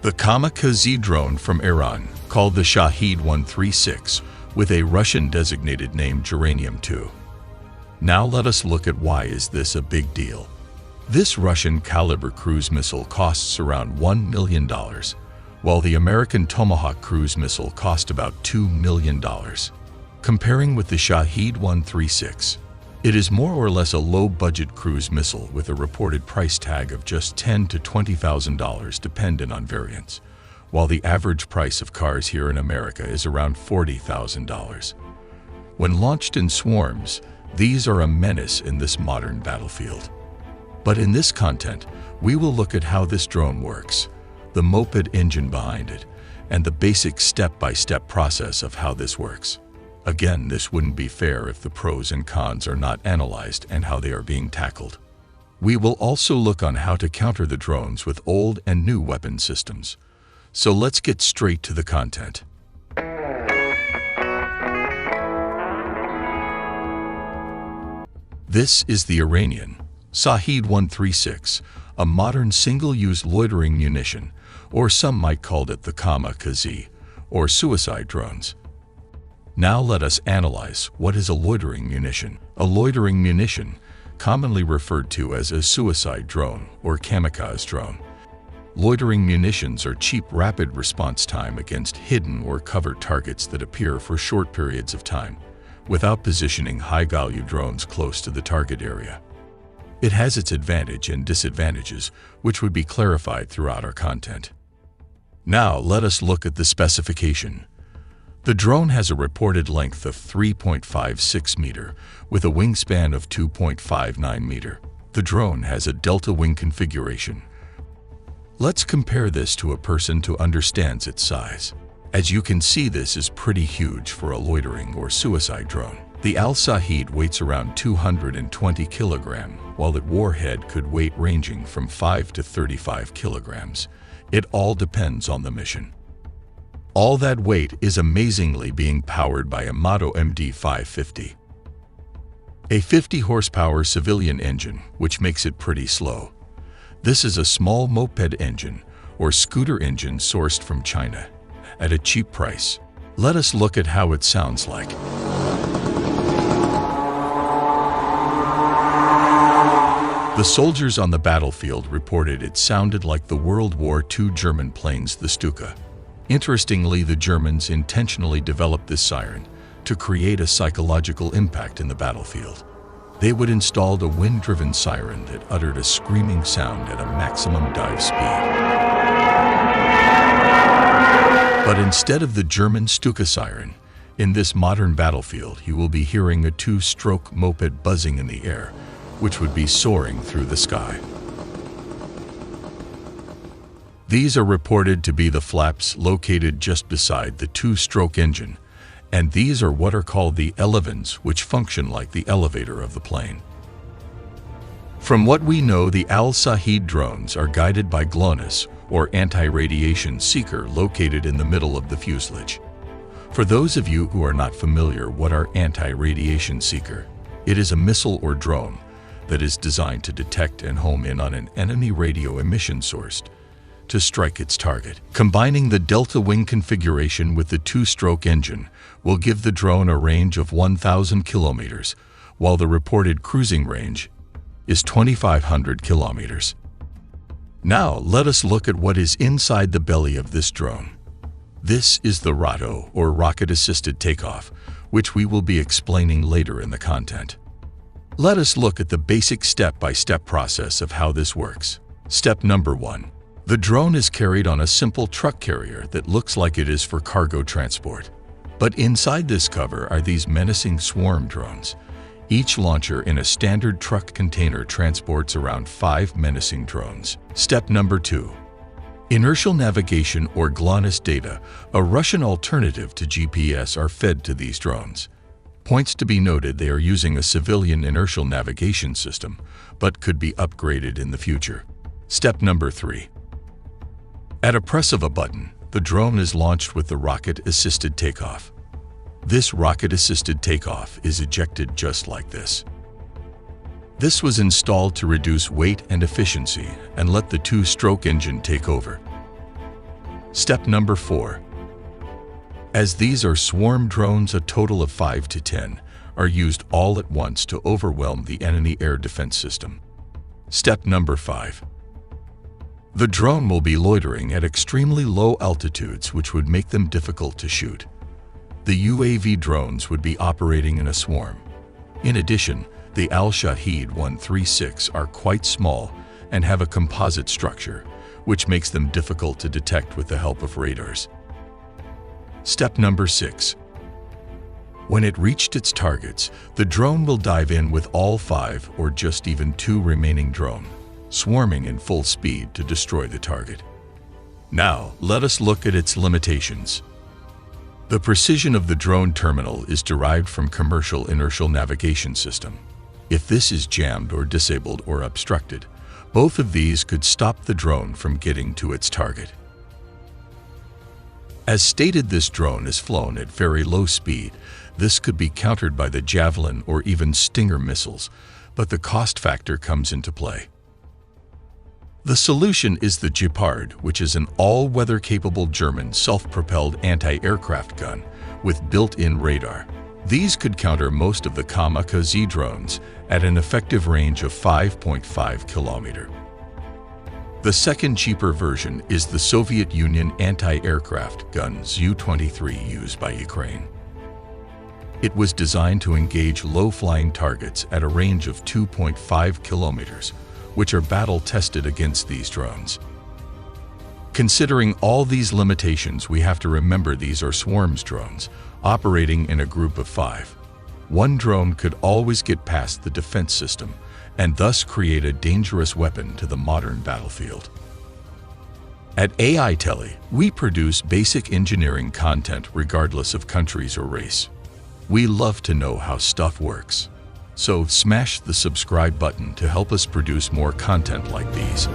The kamikaze drone from Iran, called the Shahid 136, with a Russian-designated name Geranium-2. Now let us look at why is this a big deal. This Russian-caliber cruise missile costs around $1 million, while the American Tomahawk cruise missile cost about $2 million. Comparing with the Shahid 136, it is more or less a low-budget cruise missile with a reported price tag of just $10,000 to $20,000 dependent on variants, while the average price of cars here in America is around $40,000. When launched in swarms, these are a menace in this modern battlefield. But in this content, we will look at how this drone works, the moped engine behind it, and the basic step-by-step process of how this works. Again, this wouldn't be fair if the pros and cons are not analyzed and how they are being tackled. We will also look on how to counter the drones with old and new weapon systems. So let's get straight to the content. This is the Iranian Shahid 136, a modern single-use loitering munition, or some might call it the kamikaze, or suicide drones. Now let us analyze what is a loitering munition. A loitering munition, commonly referred to as a suicide drone or kamikaze drone. Loitering munitions are cheap, rapid response time against hidden or covered targets that appear for short periods of time, without positioning high-value drones close to the target area. It has its advantage and disadvantages, which would be clarified throughout our content. Now let us look at the specification. The drone has a reported length of 3.56 meter with a wingspan of 2.59 meter. The drone has a delta wing configuration. Let's compare this to a person to understand its size. As you can see, this is pretty huge for a loitering or suicide drone. The Al-Shahid weighs around 220 kilograms, while its warhead could weight ranging from 5 to 35 kilograms. It all depends on the mission. All that weight is amazingly being powered by a Moto MD550. A 50 horsepower civilian engine, which makes it pretty slow. This is a small moped engine or scooter engine sourced from China at a cheap price. Let us look at how it sounds like. The soldiers on the battlefield reported it sounded like the World War II German planes, the Stuka. Interestingly, the Germans intentionally developed this siren to create a psychological impact in the battlefield. They would install a wind-driven siren that uttered a screaming sound at a maximum dive speed. But instead of the German Stuka siren, in this modern battlefield you will be hearing a two-stroke moped buzzing in the air, which would be soaring through the sky. These are reported to be the flaps located just beside the two-stroke engine, and these are what are called the elevons, which function like the elevator of the plane. From what we know, the Al-Shahid drones are guided by GLONASS, or anti-radiation seeker, located in the middle of the fuselage. For those of you who are not familiar, what are anti-radiation seeker? It is a missile or drone that is designed to detect and home in on an enemy radio emission source to strike its target. Combining the delta wing configuration with the two-stroke engine will give the drone a range of 1,000 kilometers, while the reported cruising range is 2,500 kilometers. Now let us look at what is inside the belly of this drone. This is the ROTO, or rocket-assisted takeoff, which we will be explaining later in the content. Let us look at the basic step-by-step process of how this works. Step number 1. The drone is carried on a simple truck carrier that looks like it is for cargo transport. But inside this cover are these menacing swarm drones. Each launcher in a standard truck container transports around 5 menacing drones. Step number 2. Inertial navigation or GLONASS data, a Russian alternative to GPS, are fed to these drones. Points to be noted: they are using a civilian inertial navigation system, but could be upgraded in the future. Step number 3. At a press of a button, the drone is launched with the rocket-assisted takeoff. This rocket-assisted takeoff is ejected just like this. This was installed to reduce weight and efficiency and let the two-stroke engine take over. Step number 4. As these are swarm drones, a total of 5 to 10 are used all at once to overwhelm the enemy air defense system. Step number 5. The drone will be loitering at extremely low altitudes, which would make them difficult to shoot. The UAV drones would be operating in a swarm. In addition, the Al-Shaheed 136 are quite small and have a composite structure, which makes them difficult to detect with the help of radars. Step number 6. When it reached its targets, the drone will dive in with all 5 or just even 2 remaining drones, swarming in full speed to destroy the target. Now, let us look at its limitations. The precision of the drone terminal is derived from commercial inertial navigation system. If this is jammed or disabled or obstructed, both of these could stop the drone from getting to its target. As stated, this drone is flown at very low speed. This could be countered by the Javelin or even Stinger missiles, but the cost factor comes into play. The solution is the Gepard, which is an all-weather capable German self-propelled anti-aircraft gun with built-in radar. These could counter most of the kamikaze drones at an effective range of 5.5 kilometers. The second cheaper version is the Soviet Union anti-aircraft gun Zu-23 used by Ukraine. It was designed to engage low-flying targets at a range of 2.5 kilometers, which are battle-tested against these drones. Considering all these limitations, we have to remember these are swarms drones, operating in a group of 5. One drone could always get past the defense system, and thus create a dangerous weapon to the modern battlefield. At AI Tele, we produce basic engineering content regardless of countries or race. We love to know how stuff works. So smash the subscribe button to help us produce more content like these.